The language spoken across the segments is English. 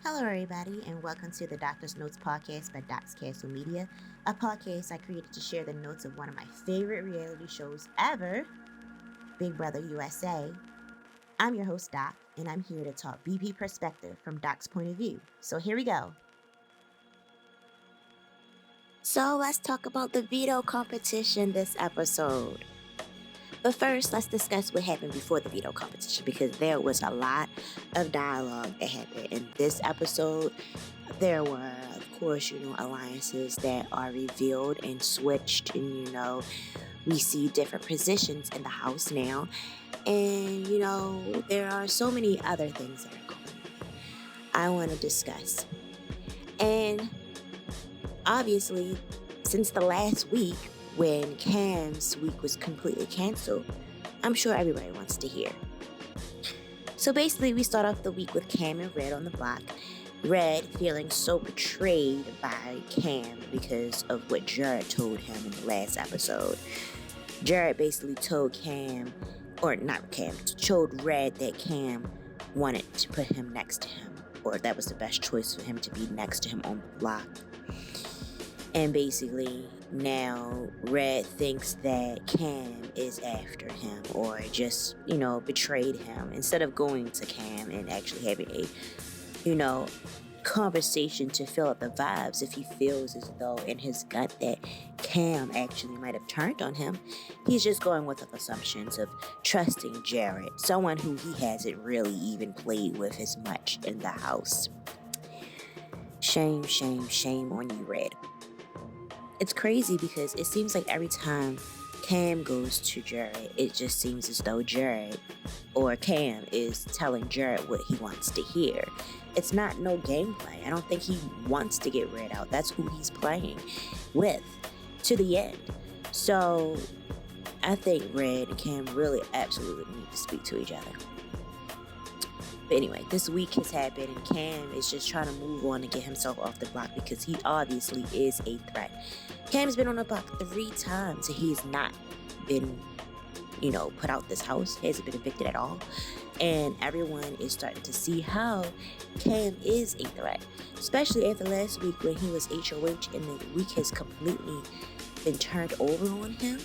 Hello, everybody, and welcome to the Doctor's Notes podcast by Doc's Castle Media, a podcast I created to share the notes of one of my favorite reality shows ever, Big Brother USA. I'm your host, Doc, and I'm here to talk BP perspective from Doc's point of view. So here we go. So let's talk about the veto competition this episode. But first, let's discuss what happened before the veto competition because there was a lot of dialogue that happened in this episode. There were, of course, alliances that are revealed and switched, and we see different positions in the house now. And, there are so many other things that are going on I want to discuss. And obviously, since the last week, when Cam's week was completely canceled, I'm sure everybody wants to hear. So basically, we start off the week with Cam and Red on the block. Red feeling so betrayed by Cam because of what Jared told him in the last episode. Jared basically told Cam, or not Cam, told Red that Cam wanted to put him next to him, or that was the best choice for him to be next to him on the block. And basically, now Red thinks that Cam is after him or just, betrayed him. Instead of going to Cam and actually having a, conversation to fill up the vibes, if he feels as though in his gut that Cam actually might have turned on him, he's just going with the assumptions of trusting Jared, someone who he hasn't really even played with as much in the house. Shame, shame, shame on you, Red. It's crazy because it seems like every time Cam goes to Jared, it just seems as though Jared or Cam is telling Jared what he wants to hear. It's not no gameplay. I don't think he wants to get Red out. That's who he's playing with to the end. So I think Red and Cam really absolutely need to speak to each other. But anyway, this week has happened and Cam is just trying to move on and get himself off the block because he obviously is a threat. Cam's been on the block 3 times and he's not been, put out this house. He hasn't been evicted at all. And everyone is starting to see how Cam is a threat. Especially after last week when he was HOH and the week has completely been turned over on him.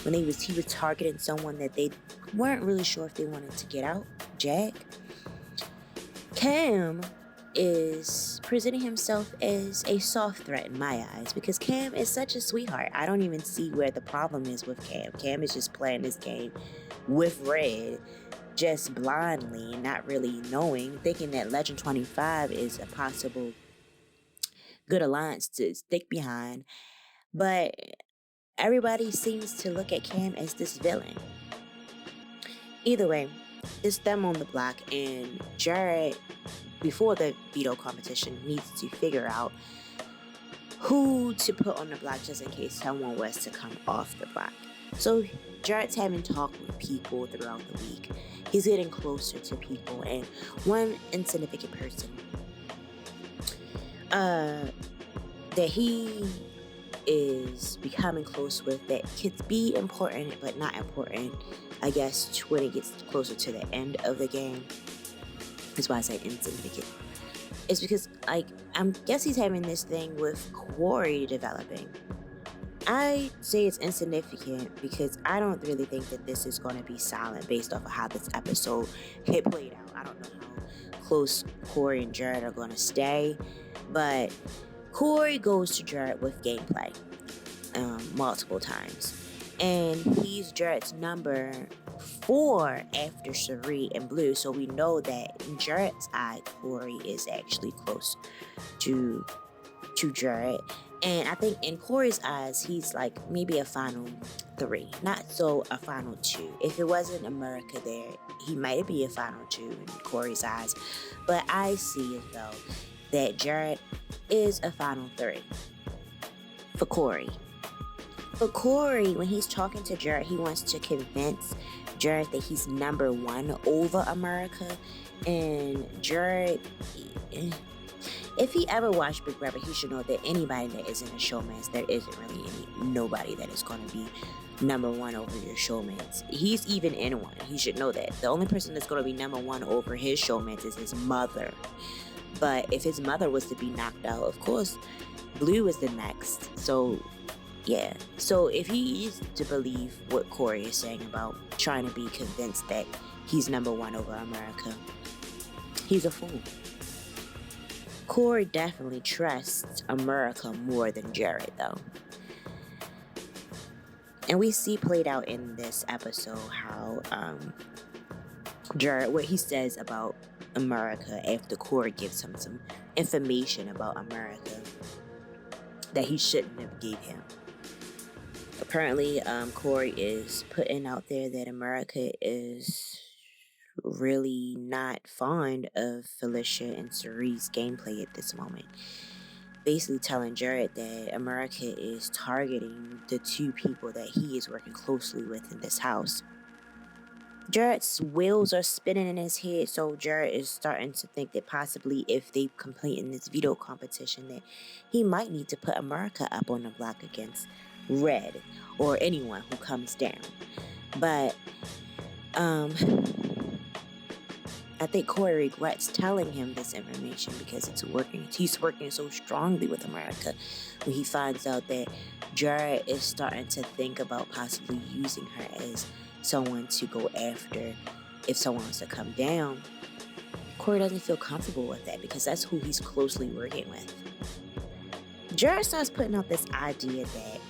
When he was targeting someone that they weren't really sure if they wanted to get out, Jack. Cam is presenting himself as a soft threat in my eyes because Cam is such a sweetheart. I don't even see where the problem is with Cam. Cam is just playing this game with Red, just blindly, not really knowing, thinking that Legend 25 is a possible good alliance to stick behind. But everybody seems to look at Cam as this villain. Either way, it's them on the block, and Jared, before the veto competition, needs to figure out who to put on the block just in case someone was to come off the block. So Jared's having talk with people throughout the week. He's getting closer to people, and one insignificant person that he is becoming close with that could be important but not important, I guess, when it gets closer to the end of the game. That's why I say insignificant. It's because, I guess he's having this thing with Corey developing. I say it's insignificant because I don't really think that this is going to be solid based off of how this episode had played out. I don't know how close Corey and Jared are going to stay, but Corey goes to Jared with gameplay multiple times. And he's Jared's number 4 after Cherie and Blue. So we know that in Jared's eye, Corey is actually close to Jared. And I think in Corey's eyes, he's like maybe a final 3, not so a final 2. If it wasn't America there, he might be a final 2 in Corey's eyes. But I see as though that Jared is a final 3 for Corey. For Corey, when he's talking to Jared, he wants to convince Jared that he's number 1 over America. And Jared, if he ever watched Big Brother, he should know that anybody that is in a showmance, there isn't really nobody that is going to be number 1 over your showmates. He's even in one. He should know that. The only person that's going to be number 1 over his showmates is his mother. But if his mother was to be knocked out, of course, Blue is the next. So, yeah. So if he is to believe what Corey is saying about trying to be convinced that he's number one over America, he's a fool. Corey definitely trusts America more than Jared, though. And we see played out in this episode how Jared, what he says about America after Corey gives him some information about America that he shouldn't have gave him. Apparently, Corey is putting out there that America is really not fond of Felicia and Cerie's gameplay at this moment. Basically telling Jared that America is targeting the two people that he is working closely with in this house. Jared's wheels are spinning in his head, so Jared is starting to think that possibly if they compete in this veto competition that he might need to put America up on the block against Red or anyone who comes down. But I think Corey regrets telling him this information because he's working so strongly with America when he finds out that Jared is starting to think about possibly using her as someone to go after if someone wants to come down. Corey doesn't feel comfortable with that because that's who he's closely working with. Jared starts putting out this idea that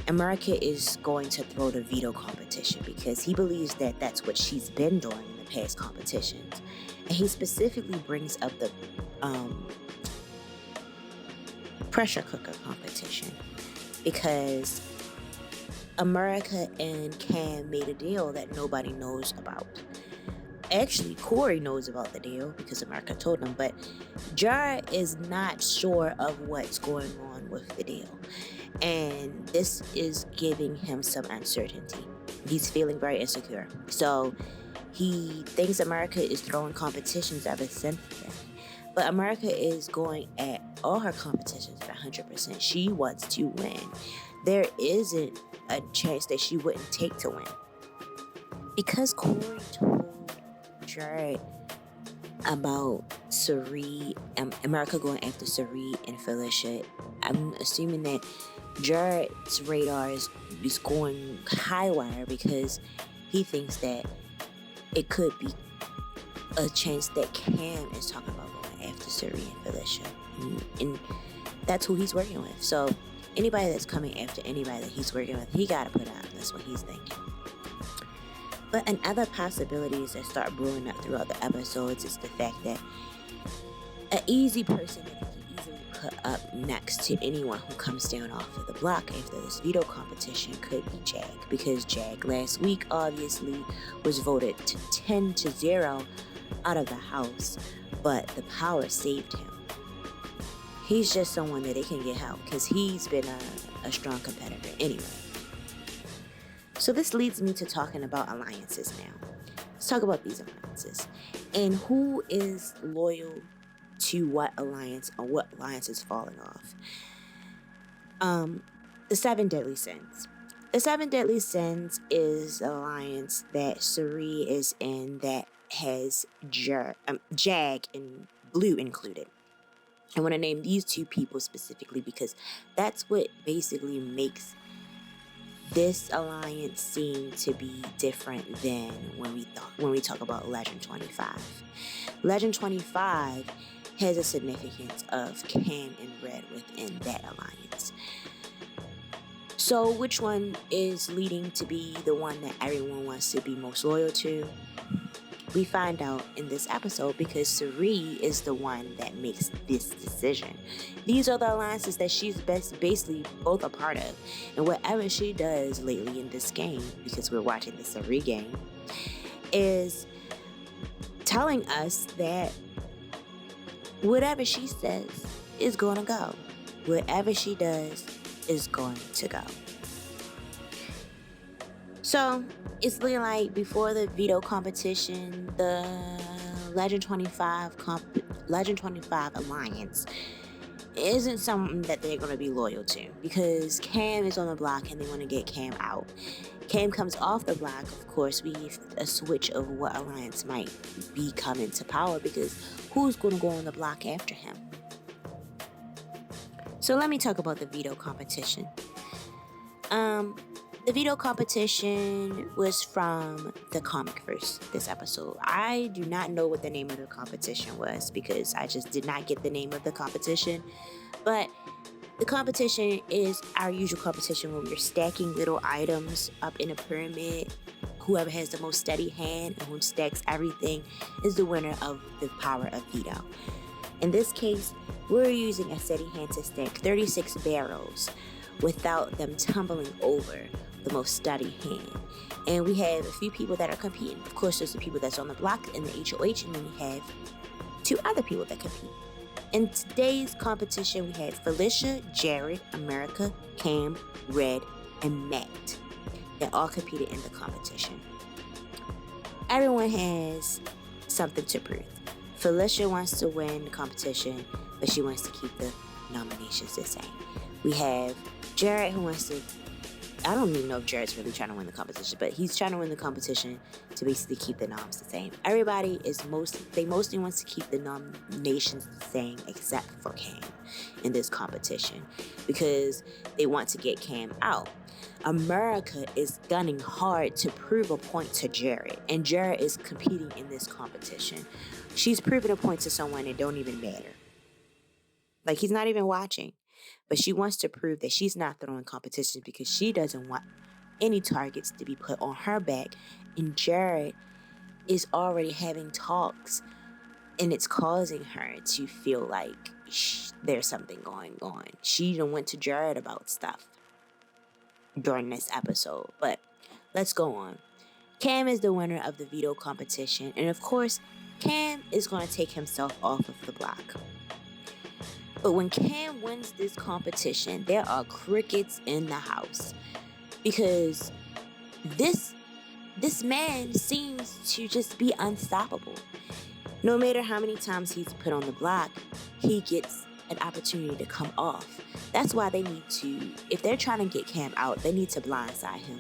America is going to throw the veto competition because he believes that that's what she's been doing in the past competitions. And he specifically brings up the pressure cooker competition because America and Cam made a deal that nobody knows about. Actually, Corey knows about the deal because America told him, but Jared is not sure of what's going on with the deal. And this is giving him some uncertainty. He's feeling very insecure. So he thinks America is throwing competitions ever since then. But America is going at all her competitions at 100%. She wants to win. There isn't a chance that she wouldn't take to win. Because Corey told Jared about Cerie, America going after Cerie and Felicia, I'm assuming that Jared's radar is going haywire because he thinks that it could be a chance that Cam is talking about going after Cerie and Felicia. And that's who he's working with. So anybody that's coming after anybody that he's working with, he gotta put out. That's what he's thinking. But another possibilities that start brewing up throughout the episodes is the fact that an easy person that he can easily put up next to anyone who comes down off of the block after this veto competition could be Jag, because Jag last week obviously was voted 10-0 out of the house, but the power saved him. He's just someone that they can get help because he's been a strong competitor anyway. So this leads me to talking about alliances now. Let's talk about these alliances and who is loyal to what alliance or what alliance is falling off. The Seven Deadly Sins. The Seven Deadly Sins is the alliance that Cerie is in that has Jag and Blue included. I want to name these two people specifically because that's what basically makes this alliance seem to be different than when we talk about Legend 25. Legend 25 has a significance of Cam and Red within that alliance. So which one is leading to be the one that everyone wants to be most loyal to? We find out in this episode because Cerie is the one that makes this decision. These are the alliances that she's basically both a part of. And whatever she does lately in this game, because we're watching the Cerie game, is telling us that whatever she says is going to go. Whatever she does is going to go. So it's looking like before the veto competition, the Legend 25 alliance isn't something that they're going to be loyal to because Cam is on the block and they want to get Cam out. Cam comes off the block, of course, we have a switch of what alliance might be coming to power, because who's going to go on the block after him? So let me talk about the veto competition. The veto competition was from the comic verse this episode. I do not know what the name of the competition was because I just did not get the name of the competition. But the competition is our usual competition where we're stacking little items up in a pyramid. Whoever has the most steady hand and who stacks everything is the winner of the power of veto. In this case, we're using a steady hand to stack 36 barrels without them tumbling over the most steady hand. And we have a few people that are competing. Of course, there's the people that's on the block in the HOH, and then we have 2 other people that compete. In today's competition, we had Felicia, Jared, America, Cam, Red, and Matt that all competed in the competition. Everyone has something to prove. Felicia wants to win the competition, but she wants to keep the nominations the same. We have Jared, who wants to, I don't even know if Jared's really trying to win the competition, but he's trying to win the competition to basically keep the noms the same. Everybody mostly wants to keep the nominations the same except for Cam in this competition because they want to get Cam out. America is gunning hard to prove a point to Jared, and Jared is competing in this competition. She's proving a point to someone that don't even matter. Like, he's not even watching. But she wants to prove that she's not throwing competitions because she doesn't want any targets to be put on her back. And Jared is already having talks, and it's causing her to feel like there's something going on. She even went to Jared about stuff during this episode. But let's go on. Cam is the winner of the veto competition. And of course, Cam is going to take himself off of the block. But when Cam wins this competition, there are crickets in the house because this man seems to just be unstoppable. No matter how many times he's put on the block, he gets an opportunity to come off. That's why they need to, if they're trying to get Cam out, they need to blindside him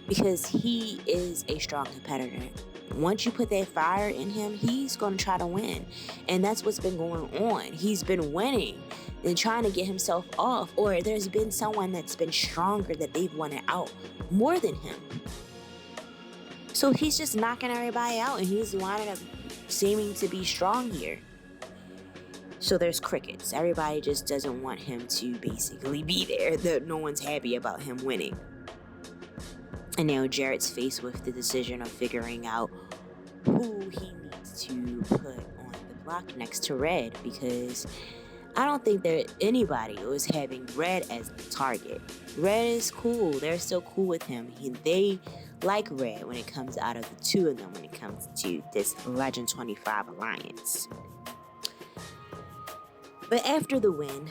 because he is a strong competitor. Once you put that fire in him, he's going to try to win. And that's what's been going on. He's been winning and trying to get himself off. Or there's been someone that's been stronger that they've wanted out more than him. So he's just knocking everybody out, and he's winding up seeming to be strong here. So there's crickets. Everybody just doesn't want him to basically be there. No one's happy about him winning. And now Jared's faced with the decision of figuring out who he needs to put on the block next to Red, because I don't think that anybody was having Red as the target. Red is cool. They're still cool with him. They like Red when it comes out of the 2 of them when it comes to this Legend 25 alliance. But after the win,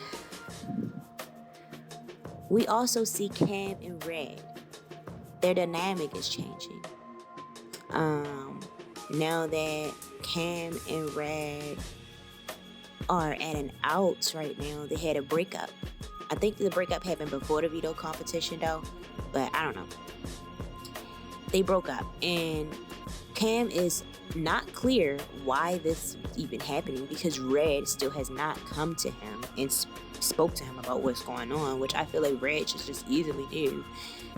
we also see Cam and Red. Their dynamic is changing. Now that Cam and Red are at an outs right now, they had a breakup. I think the breakup happened before the veto competition though, but I don't know. They broke up, and Cam is not clear why this is even happening because Red still has not come to him and spoke to him about what's going on, which I feel like Red should just easily do.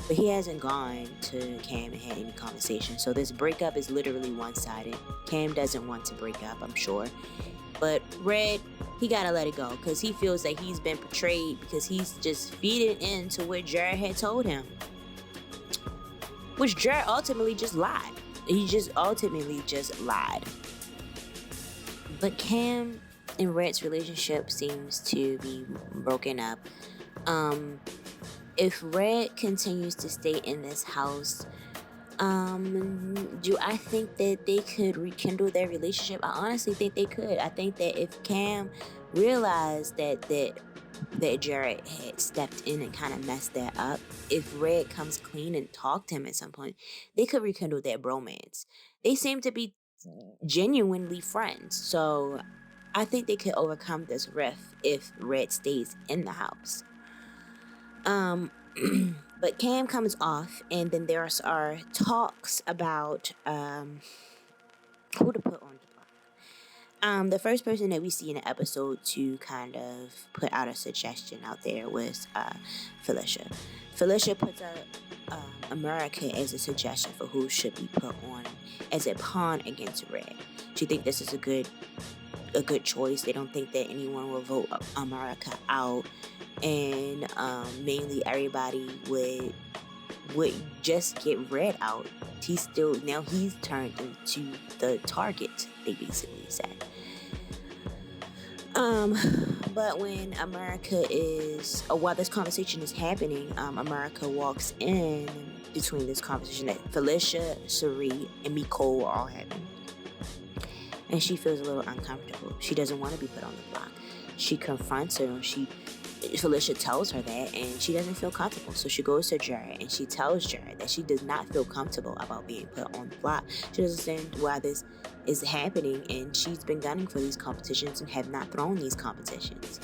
But he hasn't gone to Cam and had any conversation. So this breakup is literally one-sided. Cam doesn't want to break up, I'm sure. But Red, he gotta let it go because he feels that he's been betrayed because he's just feeding into what Jared had told him. Which Jared ultimately just lied. He just ultimately just lied. But Cam and Red's relationship seems to be broken up. If Red continues to stay in this house, do I think that they could rekindle their relationship? I honestly think they could. I think that if Cam realized that Jared had stepped in and kind of messed that up, if Red comes clean and talked to him at some point, they could rekindle their bromance. They seem to be genuinely friends, so I think they could overcome this rift if Red stays in the house. But Cam comes off, and then there's our talks about who to put on the block. The first person that we see in the episode to kind of put out a suggestion out there was Felicia. Felicia puts out America as a suggestion for who should be put on as a pawn against Red. She thinks this is a good choice. They don't think that anyone will vote America out, and mainly everybody would just get Red out. He's turned into the target, they basically said. But when while this conversation is happening, America walks in between this conversation that Felicia, Sari, and Nicole are all having. And she feels a little uncomfortable. She doesn't want to be put on the block. She confronts her, and Felicia tells her that, and she doesn't feel comfortable. So she goes to Jared, and she tells Jared that she does not feel comfortable about being put on the block. She doesn't understand why this is happening, and she's been gunning for these competitions and have not thrown these competitions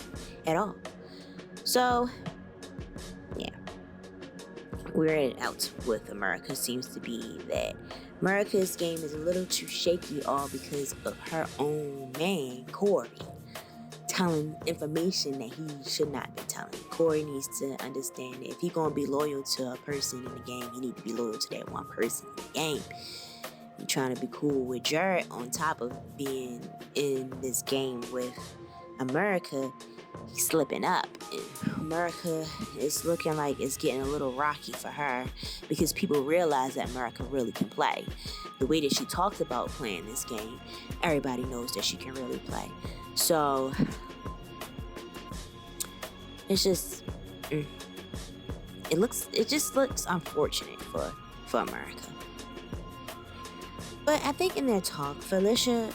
at all. So, yeah. Where it out with America seems to be that America's game is a little too shaky, all because of her own man, Corey, telling information that he should not be telling. Corey needs to understand that if he's going to be loyal to a person in the game, he needs to be loyal to that one person in the game. You're trying to be cool with Jared on top of being in this game with America. He's slipping up. And America is looking like it's getting a little rocky for her because people realize that America really can play. The way that she talks about playing this game, everybody knows that she can really play. So it's just it just looks unfortunate for America. But I think in their talk, Felicia,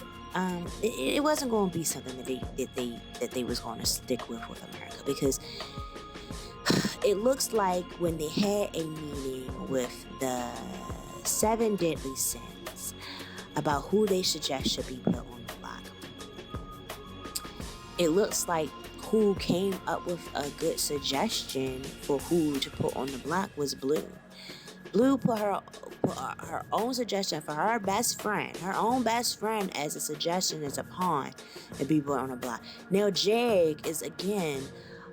it wasn't going to be something that they was going to stick with America, because it looks like when they had a meeting with the 7 deadly sins about who they suggest should be put on the block, it looks like who came up with a good suggestion for who to put on the block was Blue. Blue put her own suggestion for her own best friend as a suggestion, as a pawn to be put on the block. Now Jag is again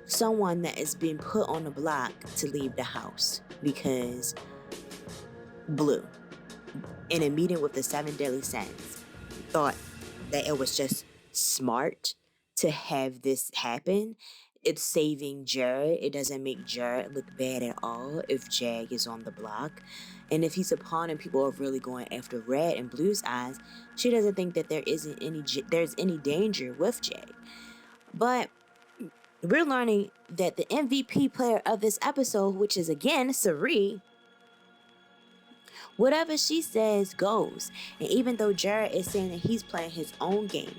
someone that is being put on the block to leave the house because Blue, in a meeting with the 7 deadly sins, thought that it was just smart to have this happen. It's saving Jared. It doesn't make Jared look bad at all if Jag is on the block. And if he's a pawn and people are really going after Red and Blue's eyes, she doesn't think that there's any danger with Jag. But we're learning that the MVP player of this episode, which is again Sari, whatever she says goes. And even though Jared is saying that he's playing his own game,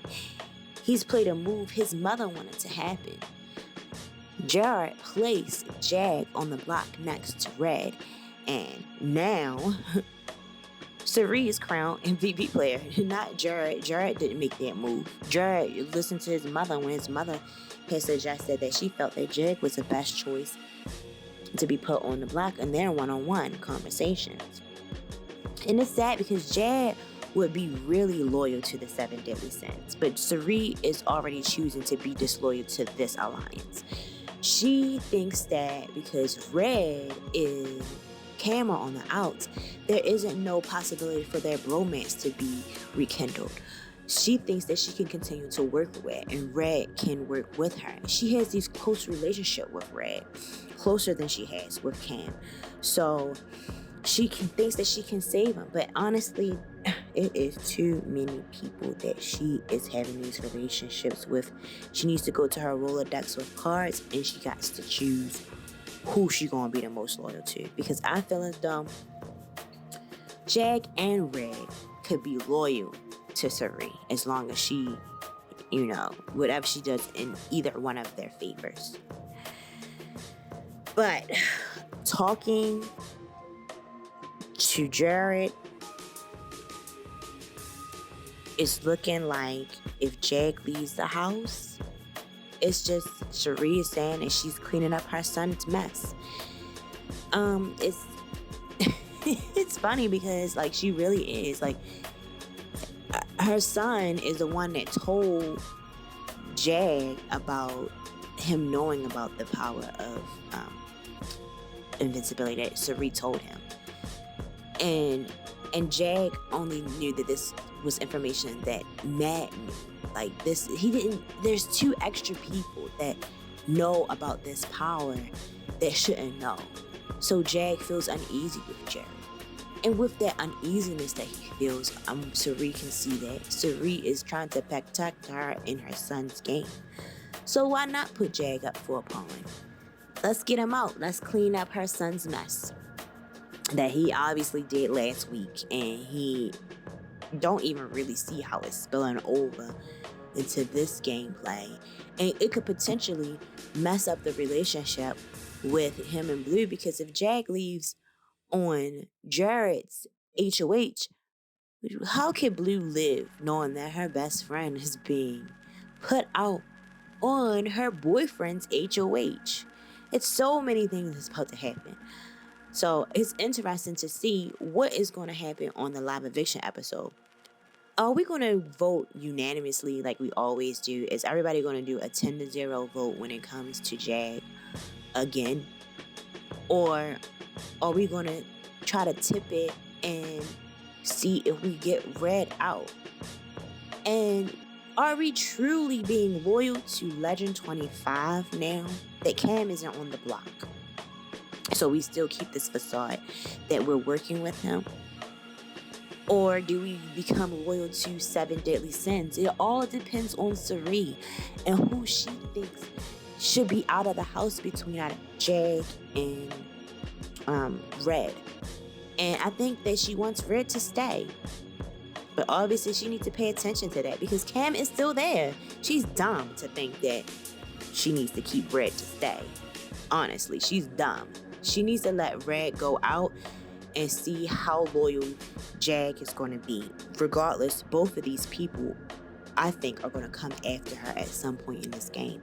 he's played a move his mother wanted to happen. Jared placed Jag on the block next to Red, and now Sari is crowned MVP player, not Jared. Jared didn't make that move. Jared listened to his mother when his mother had suggested that she felt that Jag was the best choice to be put on the block in their one-on-one conversations. And it's sad because Jag would be really loyal to the 7 deadly sins, but Sari is already choosing to be disloyal to this alliance. She thinks that because Red is camera on the outs, there isn't no possibility for their bromance to be rekindled. She thinks that she can continue to work with Red, and Red can work with her. She has this close relationship with Red, closer than she has with Cam. So she thinks that she can save him, but honestly, it is too many people that she is having these relationships with. She needs to go to her Rolodex with cards, and she got to choose who she gonna be the most loyal to. Because I feel as though Jag and Red could be loyal to Sari as long as she, whatever she does in either one of their favors. But talking to Jared, it's looking like if Jag leaves the house, it's just Sari is saying that she's cleaning up her son's mess. It's it's funny because like she really is like her son is the one that told Jag about him knowing about the power of invincibility that Sari told him, and Jag only knew that this was information that Matt knew. Like this, he didn't. There's 2 extra people that know about this power that shouldn't know. So Jag feels uneasy with Jared. And with that uneasiness that he feels, Sari can see that Sari is trying to protect her in her son's game. So why not put Jag up for a pawn? Let's get him out. Let's clean up her son's mess that he obviously did last week, and he don't even really see how it's spilling over into this gameplay. And it could potentially mess up the relationship with him and Blue, because if Jag leaves on Jared's HOH, how can Blue live knowing that her best friend is being put out on her boyfriend's HOH? It's so many things that's about to happen. So it's interesting to see what is going to happen on the live eviction episode. Are we going to vote unanimously like we always do? Is everybody going to do a 10-0 vote when it comes to Jag again? Or are we going to try to tip it and see if we get Red out? And are we truly being loyal to Legend 25 now that Cam isn't on the block? So we still keep this facade that we're working with him? Or do we become loyal to 7 Deadly Sins? It all depends on Sari and who she thinks should be out of the house between Jag and Red. And I think that she wants Red to stay. But obviously she needs to pay attention to that because Cam is still there. She's dumb to think that she needs to keep Red to stay. Honestly, she's dumb. She needs to let Red go out and see how loyal Jag is going to be. Regardless, both of these people, I think, are going to come after her at some point in this game.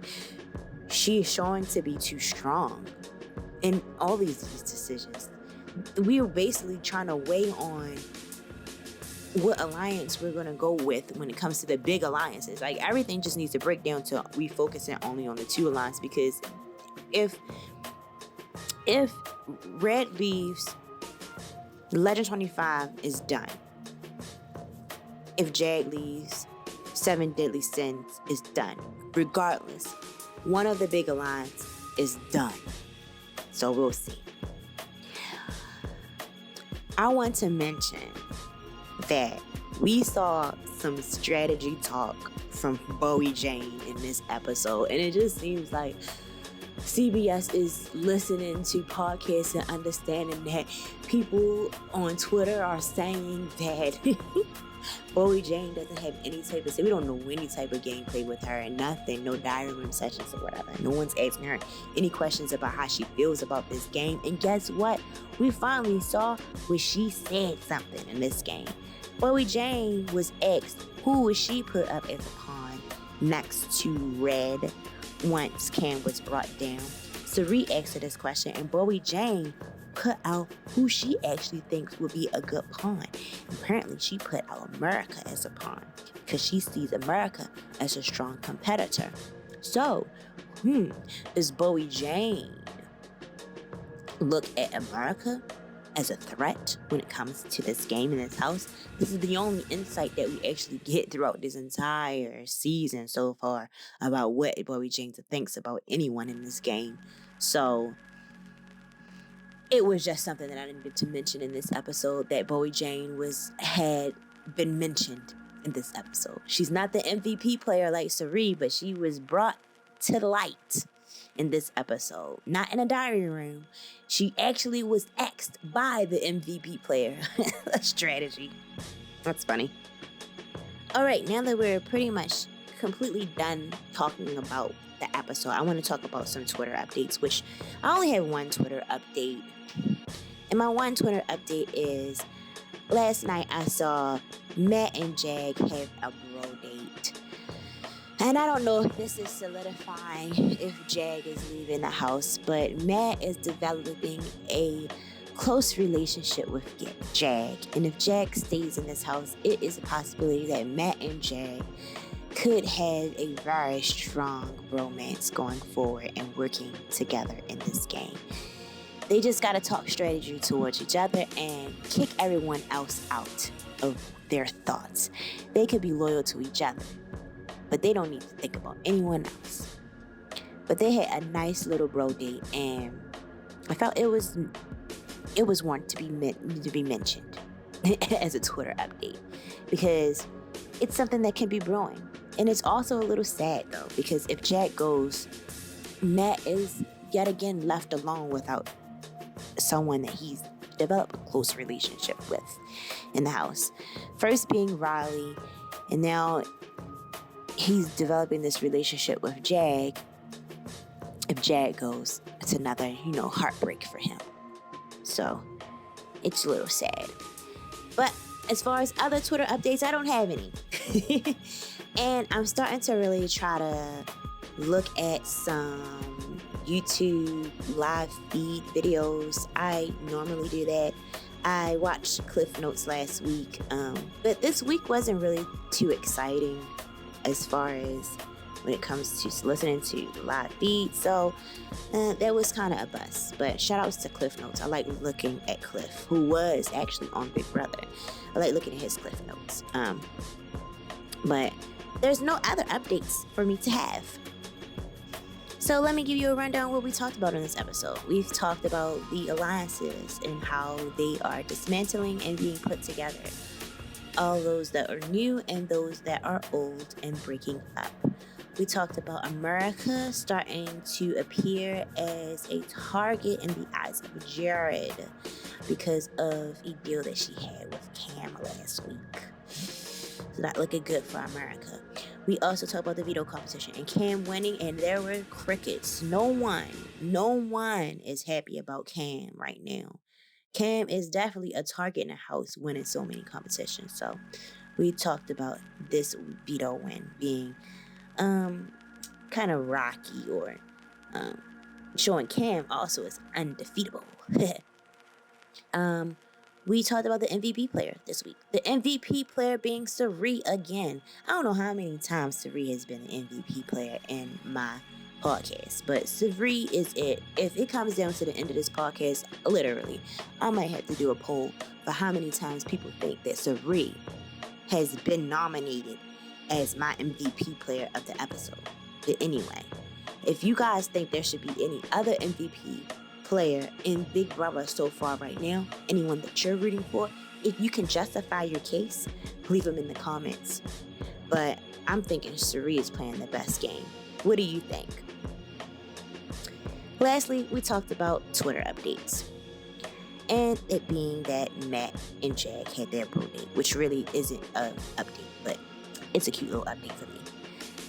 She is showing to be too strong in all these decisions. We are basically trying to weigh on what alliance we're going to go with when it comes to the big alliances. Like, everything just needs to break down to refocusing only on the 2 alliances, because if Red leaves, Legend 25 is done. If Jag leaves, 7 Deadly Sins is done. Regardless, one of the big alliances is done. So we'll see. I want to mention that we saw some strategy talk from Bowie Jane in this episode, and it just seems like CBS is listening to podcasts and understanding that people on Twitter are saying that Bowie Jane doesn't have any type of, we don't know any type of gameplay with her and nothing, no diary room sessions or whatever. No one's asking her any questions about how she feels about this game. And guess what? We finally saw where she said something in this game. Bowie Jane was asked who would she put up as a pawn next to Red once Cam was brought down. Sari asked her this question, and Bowie Jane put out who she actually thinks would be a good pawn. Apparently, she put out America as a pawn because she sees America as a strong competitor. So, does Bowie Jane look at America as a threat when it comes to this game in this house? This is the only insight that we actually get throughout this entire season so far about what Bowie Jane thinks about anyone in this game. So it was just something that I needed to mention in this episode, that Bowie Jane had been mentioned in this episode. She's not the MVP player like Sari, but she was brought to the light in this episode. Not in a diary room. She actually was asked by the MVP player. A strategy. That's funny. Alright, now that we're pretty much completely done talking about the episode, I want to talk about some Twitter updates, which I only have one Twitter update. And my one Twitter update is, last night I saw Matt and Jag have a bro date. And I don't know if this is solidifying if Jag is leaving the house, but Matt is developing a close relationship with Jag. And if Jag stays in this house, it is a possibility that Matt and Jag could have a very strong romance going forward and working together in this game. They just got to talk strategy towards each other and kick everyone else out of their thoughts. They could be loyal to each other, but they don't need to think about anyone else. But they had a nice little bro date, and I felt it was one to be mentioned as a Twitter update, because it's something that can be brewing. And it's also a little sad though, because if Jag goes, Matt is yet again left alone without someone that he's developed a close relationship with in the house. First being Riley, and now he's developing this relationship with Jag. If Jag goes, it's another, heartbreak for him. So it's a little sad. But as far as other Twitter updates, I don't have any. And I'm starting to really try to look at some YouTube live feed videos. I normally do that. I watched Cliff Notes last week, but this week wasn't really too exciting as far as when it comes to listening to the live feed. So that was kind of a bust. But shout outs to Cliff Notes. I like looking at Cliff, who was actually on Big Brother. I like looking at his Cliff Notes. But there's no other updates for me to have. So let me give you a rundown of what we talked about in this episode. We've talked about the alliances and how they are dismantling and being put together. All those that are new and those that are old and breaking up. We talked about America starting to appear as a target in the eyes of Jared because of a deal that she had with Cam last week. So not looking good for America. We also talked about the veto competition and Cam winning, and there were crickets. No one is happy about Cam right now. Cam is definitely a target in the house winning so many competitions. So we talked about this veto win being kind of rocky, or showing Cam also is undefeatable. We talked about the MVP player this week. The MVP player being Sari again. I don't know how many times Sari has been an MVP player in my podcast, but Sari is it. If it comes down to the end of this podcast, literally, I might have to do a poll for how many times people think that Sari has been nominated as my MVP player of the episode. But anyway, if you guys think there should be any other MVP player in Big Brother so far right now, anyone that you're rooting for, if you can justify your case, leave them in the comments. But I'm thinking Sari is playing the best game. What do you think? Lastly, we talked about Twitter updates. And it being that Matt and Jag had their bro date, which really isn't an update, but it's a cute little update for me.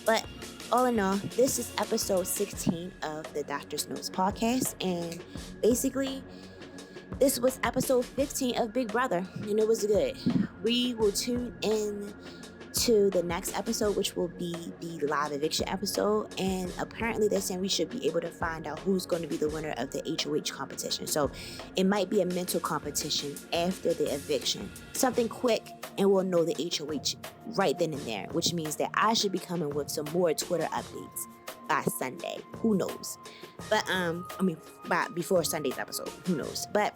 But all in all, this is episode 16 of the Doctor's Notes podcast. And basically, this was episode 15 of Big Brother, and it was good. We will tune in to the next episode, which will be the live eviction episode, and apparently they're saying we should be able to find out who's going to be the winner of the HOH competition. So it might be a mental competition after the eviction, something quick, and we'll know the HOH right then and there, which means that I should be coming with some more Twitter updates by Sunday. Who knows? But by before Sunday's episode, who knows? But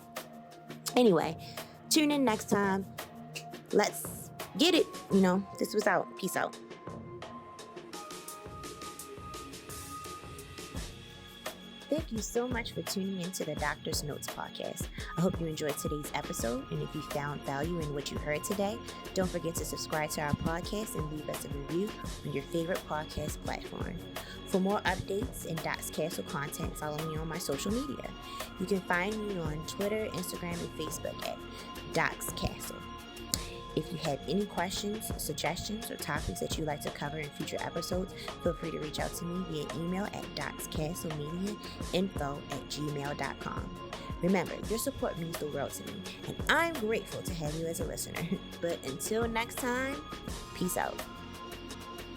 anyway, tune in next time. Let's get it. This was out. Peace out. Thank you so much for tuning in to the Doctor's Notes podcast. I hope you enjoyed today's episode, and if you found value in what you heard today, don't forget to subscribe to our podcast and leave us a review on your favorite podcast platform. For more updates and Doc's Castle content, follow me on my social media. You can find me on Twitter, Instagram, and Facebook at Doc's Castle. If you have any questions, suggestions, or topics that you'd like to cover in future episodes, feel free to reach out to me via email at docscastlemediainfo@gmail.com. Remember, your support means the world to me, and I'm grateful to have you as a listener. But until next time, peace out.